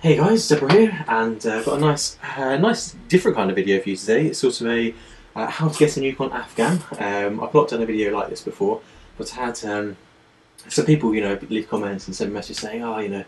Hey guys, Zebrawr here, and I've got a nice different kind of video for you today. It's sort of a how to get a nuke on Afghan. I've not done a video like this before, but I had some people, leave comments and send messages saying, how do you get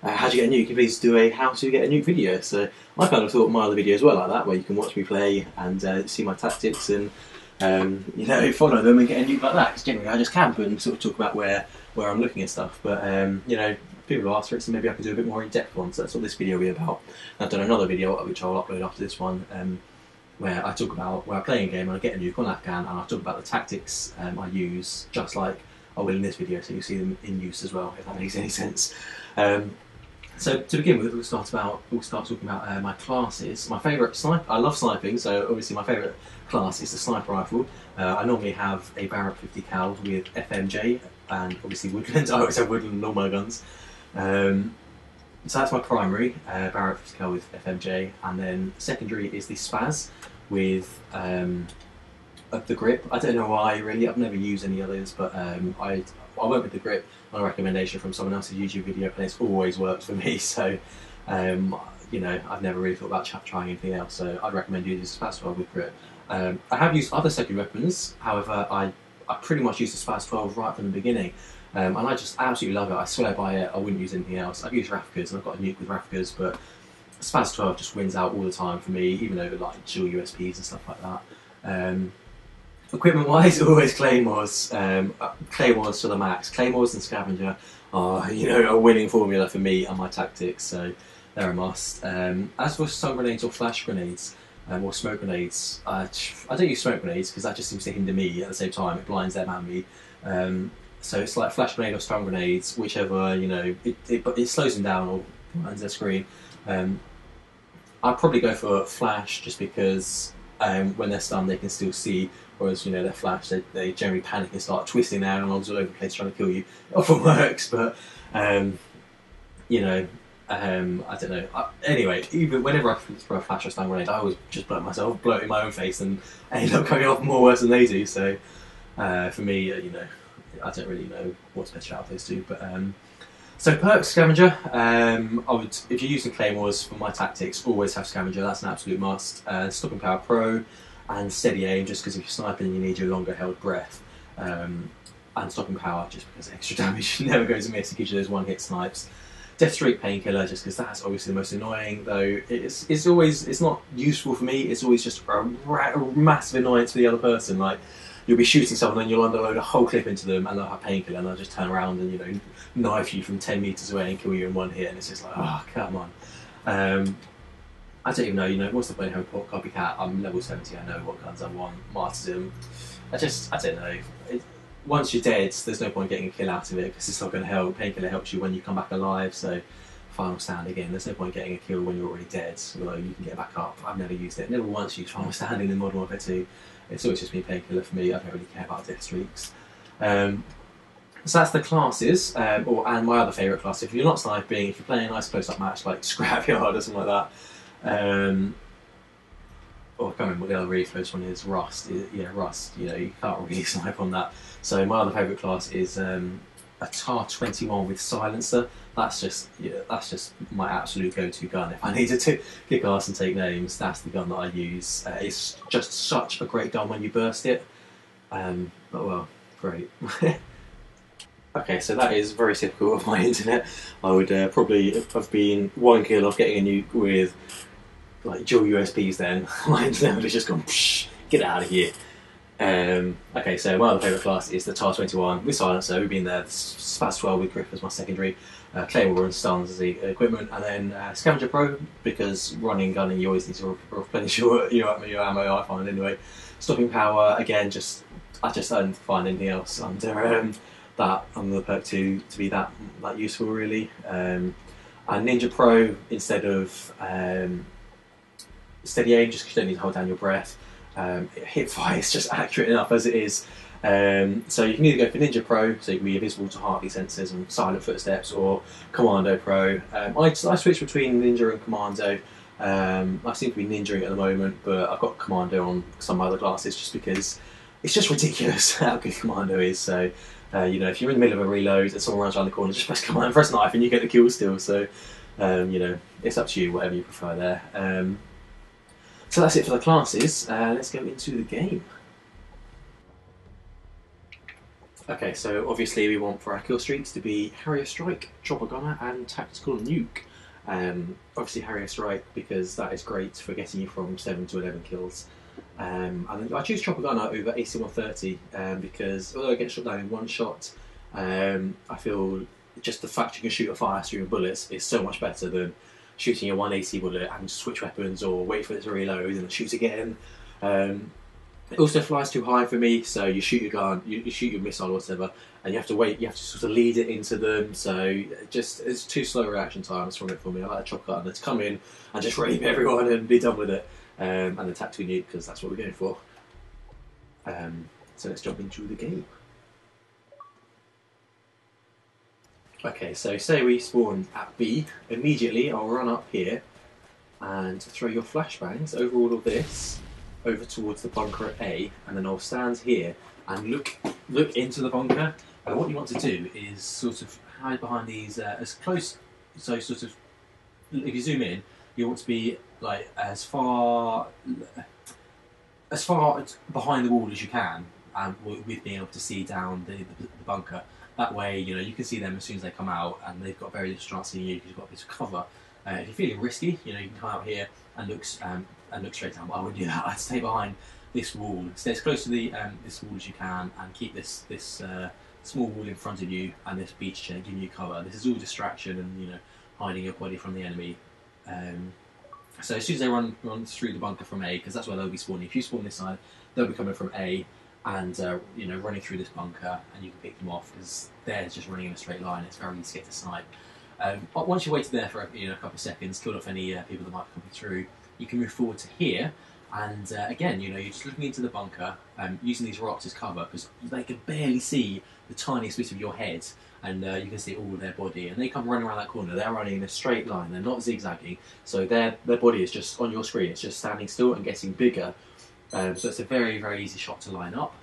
a nuke? Can you please do a how to get a nuke video? So I kind of thought my other videos were like that, where you can watch me play and see my tactics and follow them and get a nuke like that. Because generally I just camp and sort of talk about where I'm looking at stuff, but people have asked for it, so maybe I can do a bit more in-depth one. So that's what this video will be about. I've done another video which I'll upload after this one, where I talk about where I play a game and I get a nuke on Afghan, and I talk about the tactics I use, just like I will in this video, so you see them in use as well, if that makes any sense. So to begin with, we'll start talking about my classes. My favourite sniper, I love sniping, so obviously my favourite class is the sniper rifle. I normally have a Barrett 50 cal with FMJ, and obviously woodland. I always have woodland on all my guns. So that's my primary, Barrett 50 cal with FMJ, and then secondary is the Spaz with the grip. I don't know why really, I've never used any others, but I went with the grip on a recommendation from someone else's YouTube video, and it's always worked for me, so I've never really thought about trying anything else, so I'd recommend using the Spaz 12 with grip. I have used other secondary weapons, however I pretty much used the Spaz 12 right from the beginning, and I just absolutely love it. I swear by it, I wouldn't use anything else. I've used Rafkas and I've got a nuke with Rafkas, but Spaz 12 just wins out all the time for me, even over like dual USPs and stuff like that. Equipment wise, always Claymores. Claymores to the max. Claymores and Scavenger are, a winning formula for me and my tactics, so they're a must. As for stun grenades or flash grenades, or smoke grenades, I don't use smoke grenades because that just seems to hinder me at the same time. It blinds them and me. So it's like flash grenade or stun grenades, whichever, it slows them down or blinds their screen. I'd probably go for flash just because when they're stunned they can still see, whereas they're flash, they generally panic and start twisting their arms all over the place trying to kill you. It often works, but I don't know. Anyway, even whenever I throw a flash or stun grenade, I always just blow it in my own face, and end up coming off more worse than they do. So for me, I don't really know what's best out of those two. But so perks, Scavenger. If you're using Claymores for my tactics, always have Scavenger. That's an absolute must. Stopping Power Pro and Steady Aim, just because if you're sniping, you need your longer held breath. And Stopping Power, just because extra damage never goes amiss. It gives you those one-hit snipes. Death Streak Painkiller, just because that's obviously the most annoying, though it's not useful for me. It's always just a massive annoyance for the other person. Like, you'll be shooting someone and you'll underload a whole clip into them and they'll have Painkiller and they'll just turn around and knife you from 10 meters away and kill you in one hit, and it's just like, oh, come on. I don't even know, what's the point of having Copycat? I'm level 70, I know what guns I want, Martyrdom. I don't know. Once you're dead, there's no point getting a kill out of it because it's not going to help. Painkiller helps you when you come back alive, so Final Stand again, there's no point getting a kill when you're already dead, although you can get back up. I've never used it, never once used Final Stand in Modern Warfare 2. It's always just been Painkiller for me. I don't really care about death streaks. So that's the classes, and my other favourite class. If you're not sniping, if you're playing a nice close-up match like Scrapyard or something like that, I can't remember what the other really close one is. Rust. Yeah, Rust. You can't really snipe on that. So my other favourite class is a TAR 21 with silencer. That's just my absolute go-to gun. If I needed to kick ass and take names, that's the gun that I use. It's just such a great gun when you burst it. But well, great. Okay, so that is very typical of my internet. I would probably have been one kill off getting a nuke with like dual USPs then. My internet would have just gone, psh, get out of here. Okay, so my other favourite class is the TAR 21 with silencer. We've been there. Spaz 12 with grip as my secondary. Claymore and stuns as the equipment, and then Scavenger Pro, because running and gunning you always need to replenish your ammo, I find anyway. Stopping Power, again, I just don't find anything else under the perk to be that useful really. And Ninja Pro instead of Steady Aim, just because you don't need to hold down your breath. Hip fire is just accurate enough as it is. So you can either go for Ninja Pro, so you can be invisible to heartbeat sensors and silent footsteps, or Commando Pro. I switch between Ninja and Commando. I seem to be ninjaing at the moment, but I've got Commando on some other classes just because it's just ridiculous how good Commando is. So if you're in the middle of a reload and someone runs around the corner, just press Command, press knife, and you get the kill still. So You know, it's up to you, whatever you prefer there. So that's it for the classes. Let's go into the game. Okay, so obviously we want for our kill streaks to be Harrier Strike, Chopper Gunner, and Tactical Nuke. Obviously Harrier Strike because that is great for getting you from 7 to 11 kills. And then I choose Chopper Gunner over AC 130 because although I get shot down in one shot, I feel just the fact you can shoot a fire stream of bullets is so much better than shooting a 180 bullet and switch weapons or wait for it to reload and then shoot again. It also flies too high for me, so you shoot your gun, you shoot your missile or whatever, and you have to wait, you have to sort of lead it into them, so it's too slow reaction times from it for me. I like a chop gun to come in and just rape everyone and be done with it. And the tactical nuke, because that's what we're going for. So let's jump into the game. Okay, so say we spawn at B, immediately I'll run up here and throw your flashbangs over all of this, over towards the bunker at A, and then I'll stand here and look into the bunker. What you want to do is sort of hide behind these as close, so sort of, if you zoom in, you want to be like as far behind the wall as you can, with being able to see down the bunker. That way, you know, you can see them as soon as they come out, and they've got very little chance of seeing you because you've got a bit of cover. If you're feeling risky, you know, you can come out here and look straight down. But I wouldn't do that. I'd stay behind this wall, stay as close to the this wall as you can, and keep this small wall in front of you and this beach chair giving you cover. This is all distraction and, you know, hiding your body from the enemy. So as soon as they run through the bunker from A, because that's where they'll be spawning. If you spawn this side, they'll be coming from A and you know, running through this bunker, and you can pick them off because they're just running in a straight line. It's very easy to get to snipe. But once you waited there for a couple of seconds, killed off any people that might be coming through, you can move forward to here. And again, you know, you're just looking into the bunker, using these rocks as cover because they can barely see the tiniest bit of your head, and you can see all of their body. And they come running around that corner. They're running in a straight line. They're not zigzagging. So their body is just on your screen. It's just standing still and getting bigger. So it's a very, very easy shot to line up.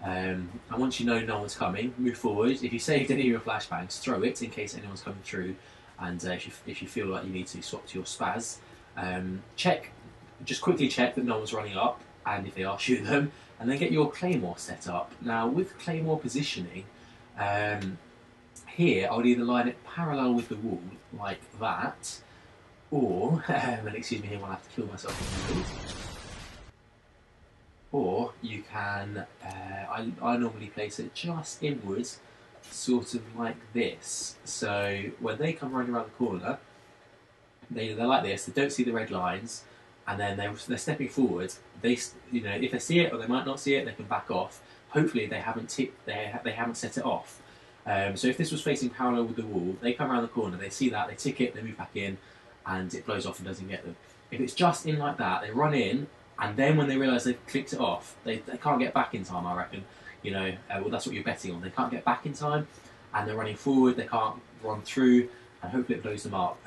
And once you know no one's coming, move forward. If you saved any of your flashbangs, throw it in case anyone's coming through. And if you feel like you need to swap to your spaz, just quickly check that no one's running up, and if they are, shoot them, and then get your claymore set up. Now with claymore positioning, here I would either line it parallel with the wall like that, or and excuse me here while I have to kill myself in the middle. Or you can, I normally place it just inwards, sort of like this. So when they come running around the corner, they're like this. They don't see the red lines, and then they're stepping forward. They, you know, if they see it or they might not see it, they can back off. Hopefully they haven't set it off. So if this was facing parallel with the wall, they come around the corner, they see that, they tick it, they move back in, and it blows off and doesn't get them. If it's just in like that, they run in, and then when they realise they've clicked it off, they can't get back in time, I reckon. You know, well, that's what you're betting on. They can't get back in time, and they're running forward, they can't run through, and hopefully it blows them up.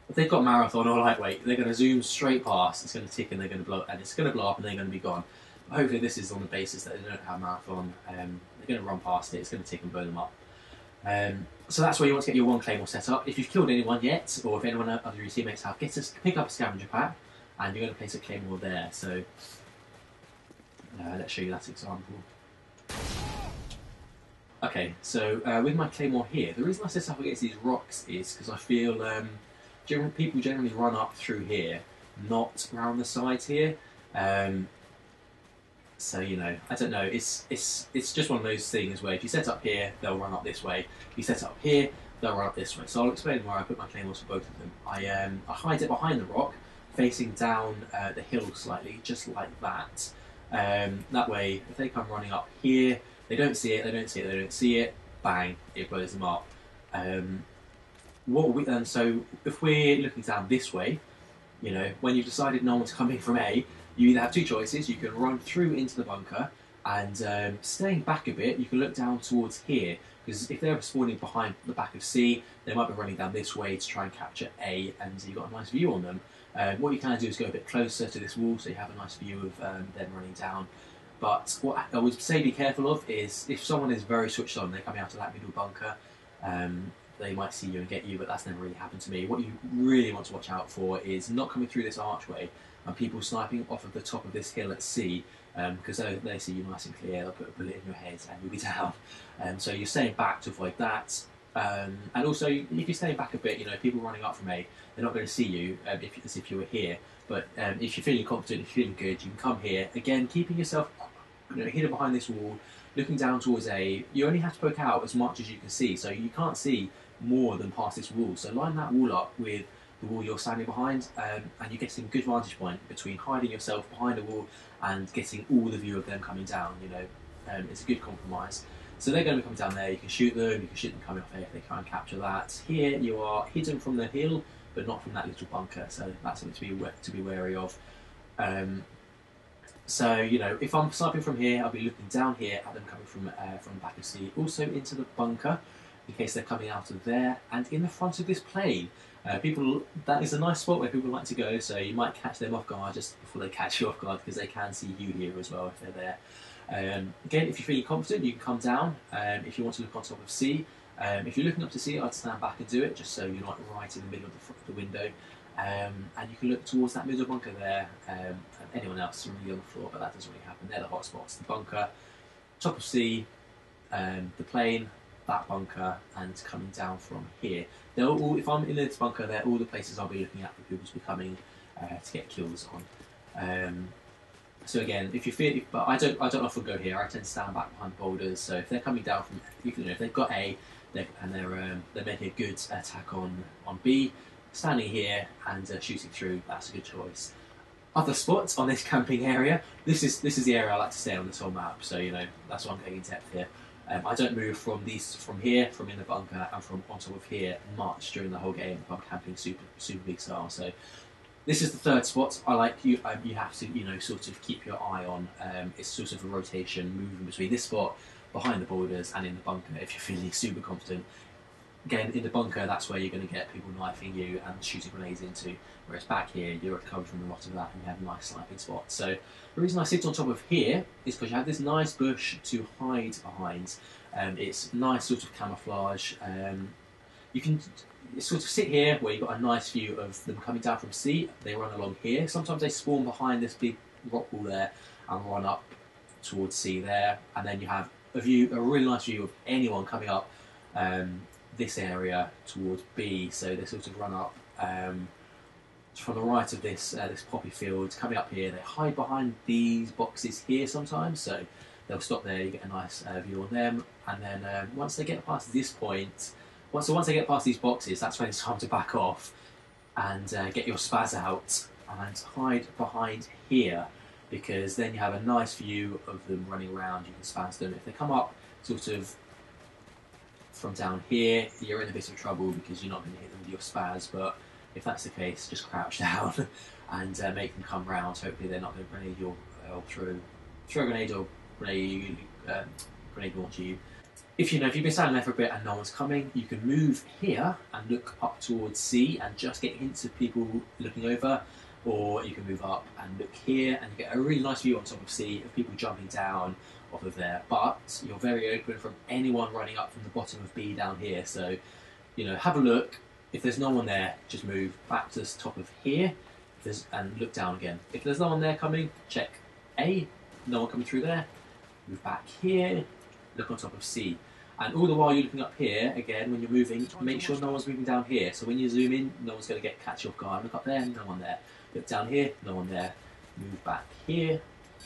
If they've got marathon or lightweight, they're going to zoom straight past, it's going to tick and they're going to blow, and it's going to blow up and they're going to be gone. But hopefully this is on the basis that they don't have marathon, they're going to run past it, it's going to tick and blow them up. So that's where you want to get your one claymore set up. If you've killed anyone yet, or if anyone other your teammates have, pick up a scavenger pack, and you're going to place a claymore there. So let's show you that example. Okay, so with my claymore here, the reason I set up against these rocks is because I feel people generally run up through here, not around the sides here. So, you know, I don't know, it's just one of those things where if you set up here, they'll run up this way. If you set up here, they'll run up this way. So I'll explain where I put my claymores for both of them. I hide it behind the rock, facing down the hill slightly, just like that. That way, if they come running up here, they don't see it, they don't see it, they don't see it, bang, it blows them up. So if we're looking down this way, you know, when you've decided no one's coming from A, you either have two choices. You can run through into the bunker, and staying back a bit, you can look down towards here, because if they're spawning behind the back of C, they might be running down this way to try and capture A, and you've got a nice view on them. What you can do is go a bit closer to this wall so you have a nice view of them running down. But what I would say be careful of is if someone is very switched on, they're coming out of that middle bunker, they might see you and get you, but that's never really happened to me. What you really want to watch out for is not coming through this archway and people sniping off of the top of this hill at sea, because they see you nice and clear, they'll put a bullet in your head and you'll be down. So you're staying back to avoid that. And also, if you're staying back a bit, you know, people running up from A, they're not going to see you as if you were here. But if you're feeling confident, if you're feeling good, you can come here. Again, keeping yourself, you know, hidden behind this wall, looking down towards A. You only have to poke out as much as you can see, so you can't see more than past this wall. So line that wall up with the wall you're standing behind, and you're getting a good vantage point between hiding yourself behind a wall and getting all the view of them coming down. You know, it's a good compromise. So they're going to be coming down there. You can shoot them coming off here if they try and capture that. Here you are hidden from the hill, but not from that little bunker. So that's something to be wary of. So you know, if I'm sniping from here, I'll be looking down here at them coming from the back of C, also into the bunker, in case they're coming out of there, and in the front of this plane. That is a nice spot where people like to go, so you might catch them off guard just before they catch you off guard, because they can see you here as well if they're there. Again, if you're feeling confident, you can come down. If you want to look on top of C, if you're looking up to C, I'd stand back and do it, just so you're not right in the middle of the window. And you can look towards that middle bunker there, and anyone else really on the floor, but that doesn't really happen. They're the hot spots: the bunker, top of C, the plane, that bunker, and coming down from here. They're all, if I'm in this bunker, they're all the places I'll be looking at for people to be coming to get kills on. So again, if you feel, but I don't often go here. I tend to stand back behind boulders. So if they're coming down from, you know, if they've got A, and they're making a good attack on B, standing here and shooting through, that's a good choice. Other spots on this camping area. This is the area I like to stay on this whole map. So you know, that's why I'm going in depth here. I don't move from here, from in the bunker, and from on top of here much during the whole game if I'm camping super big style. So this is the third spot. I like you. You have to, you know, sort of keep your eye on. It's sort of a rotation, moving between this spot, behind the borders, and in the bunker. If you're feeling super confident, again in the bunker, that's where you're going to get people knifing you and shooting grenades into. Whereas back here, you're covered from a lot of that, and you have nice sniping spots. So the reason I sit on top of here is because you have this nice bush to hide behind. It's nice sort of camouflage. You can sort of sit here where you've got a nice view of them coming down from C. They run along here. Sometimes they spawn behind this big rock wall there and run up towards C there. And then you have a really nice view of anyone coming up this area towards B. So they sort of run up from the right of this poppy field, coming up here. They hide behind these boxes here sometimes. So they'll stop there. You get a nice view on them. And then once they get past this point, once they get past these boxes, that's when it's time to back off and get your spaz out and hide behind here, because then you have a nice view of them running around. You can spaz them. If they come up sort of from down here, you're in a bit of trouble because you're not going to hit them with your spaz. But if that's the case, just crouch down and make them come round. Hopefully they're not going to grenade you or throw a grenade or grenade launch you. If you've been standing there for a bit and no one's coming, you can move here and look up towards C and just get hints of people looking over, or you can move up and look here and you get a really nice view on top of C of people jumping down off of there. But you're very open from anyone running up from the bottom of B down here. So, you know, have a look. If there's no one there, just move back to the top of here and look down again. If there's no one there coming, check A, no one coming through there, move back here, look on top of C. And all the while you're looking up here, again, when you're moving, make sure no one's moving down here. So when you zoom in, no one's going to catch you off guard. Look up there, no one there. Look down here, no one there. Move back here,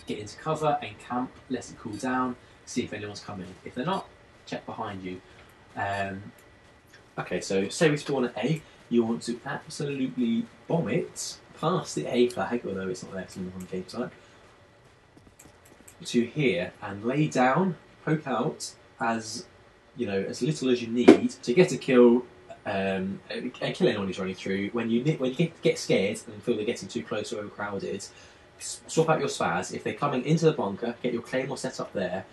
get into cover and camp, let it cool down, see if anyone's coming. If they're not, check behind you. Okay, so say we spawn at A, you want to absolutely bomb it past the A flag, although it's not there, it's on the game site, to here and lay down, poke out as as little as you need to get a kill, and kill anyone who's running through. When you get scared and feel they're getting too close or overcrowded, swap out your spaz. If they're coming into the bunker, get your claymore set up there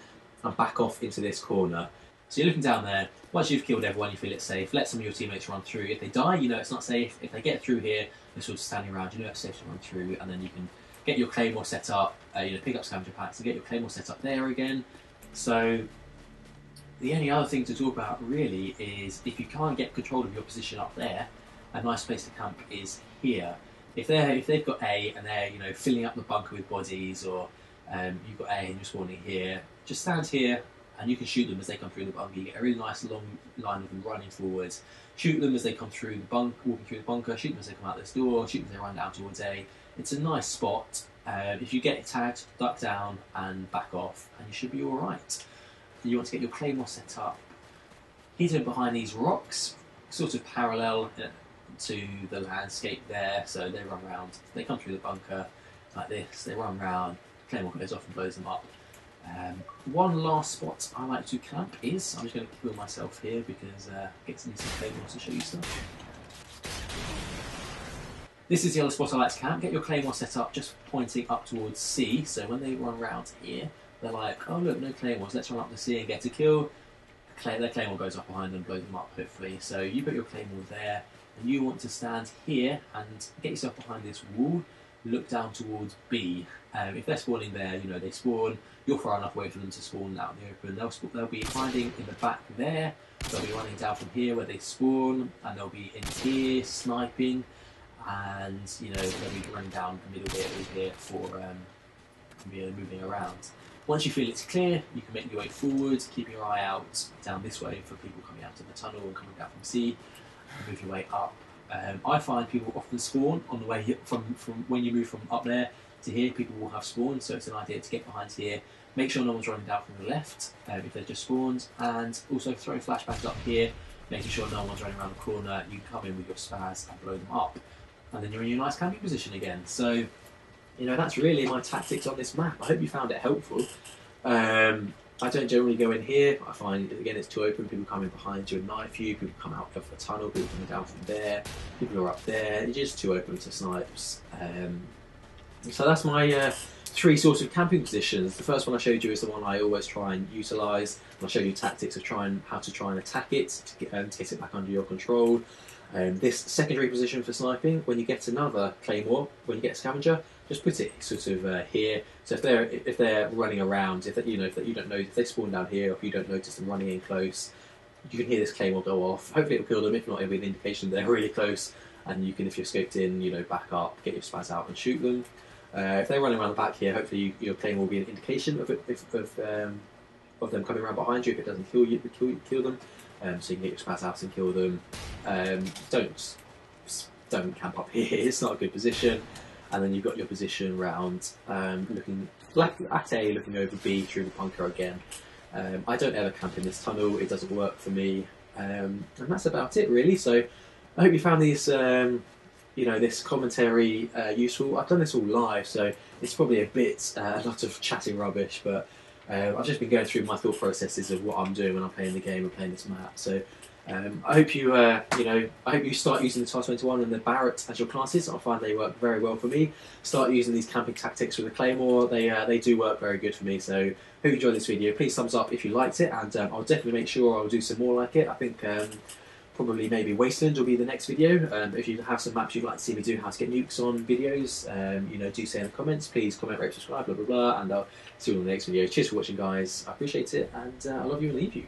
and back off into this corner. So you're looking down there. Once you've killed everyone, you feel it's safe. Let some of your teammates run through. If they die, you know it's not safe. If they get through here, they're sort of standing around, you know it's safe to run through, and then you can get your claymore set up. Pick up scavenger packs and get your claymore set up there again. So The only other thing to talk about really is if you can't get control of your position up there, a nice place to camp is here. If they've got A and they're filling up the bunker with bodies, or you've got A and you're spawning here, just stand here and you can shoot them as they come through the bunker. You get a really nice long line of them running forwards. Shoot them as they come through the bunker, walking through the bunker. Shoot them as they come out this door. Shoot them as they run down towards A. It's a nice spot. If you get tagged, duck down and back off, and you should be all right. You want to get your claymore set up hidden behind these rocks, sort of parallel to the landscape there. So they run around. They come through the bunker like this. They run around. Claymore goes off and blows them up. One last spot I like to camp is, I'm just going to kill myself here because I get to need some claymore to show you stuff. This is the other spot I like to camp. Get your claymore set up just pointing up towards C, so when they run around here, they're like, oh look, no claymores, let's run up to C and get a kill. Their claymore goes up behind them, blows them up hopefully. So you put your claymore there, and you want to stand here and get yourself behind this wall, look down towards B. If they're spawning there, they spawn, you're far enough away from them to spawn out in the open. They'll be hiding in the back there, they'll be running down from here where they spawn, and they'll be in here sniping, and they'll be running down the middle bit over here for moving around. Once you feel it's clear, you can make your way forward, keep your eye out down this way for people coming out of the tunnel and coming down from C, and move your way up. I find people often spawn on the way from when you move from up there to here, people will have spawned, so it's an idea to get behind here. Make sure no one's running down from the left if they've just spawned, and also throw flashbangs up here, making sure no one's running around the corner. You can come in with your spaz and blow them up, and then you're in your nice camping position again. So, that's really my tactics on this map. I hope you found it helpful. I don't generally go in here. I find, again, it's too open. People come in behind you and knife you. People come out of the tunnel. People coming down from there. People are up there. It's just too open to snipes. So that's my 3 sorts of camping positions. The first one I showed you is the one I always try and utilise. I'll show you tactics of how to try and attack it to get it back under your control. This secondary position for sniping, when you get another claymore, when you get a scavenger, just put it sort of here. So if they're running around, if you don't know if they spawn down here, or if you don't notice them running in close, you can hear this claymore go off. Hopefully it'll kill them. If not, it'll be an indication they're really close, and you can, if you're scoped in, back up, get your spaz out and shoot them. If they're running around the back here, hopefully your claymore will be an indication of them coming around behind you. If it doesn't kill you, kill them. So you can get your spaz out and kill them. Don't camp up here. It's not a good position. And then you've got your position round, looking at A, looking over B through the bunker again. I don't ever camp in this tunnel. It doesn't work for me. And that's about it, really. So I hope you found these, this commentary useful. I've done this all live, so it's probably a lot of chatting rubbish, but I've just been going through my thought processes of what I'm doing when I'm playing the game and playing this map. So I hope you, I hope you start using the TAR-21 and the Barrett as your classes. I find they work very well for me. Start using these camping tactics with the Claymore. They do work very good for me. So hope you enjoyed this video. Please thumbs up if you liked it, and I'll definitely make sure I'll do some more like it. I think probably maybe Wasteland will be the next video. If you have some maps you'd like to see me do how to get nukes on videos, do say in the comments. Please comment, rate, subscribe, blah blah blah, and I'll see you on the next video. Cheers for watching, guys. I appreciate it, and I love you and leave you.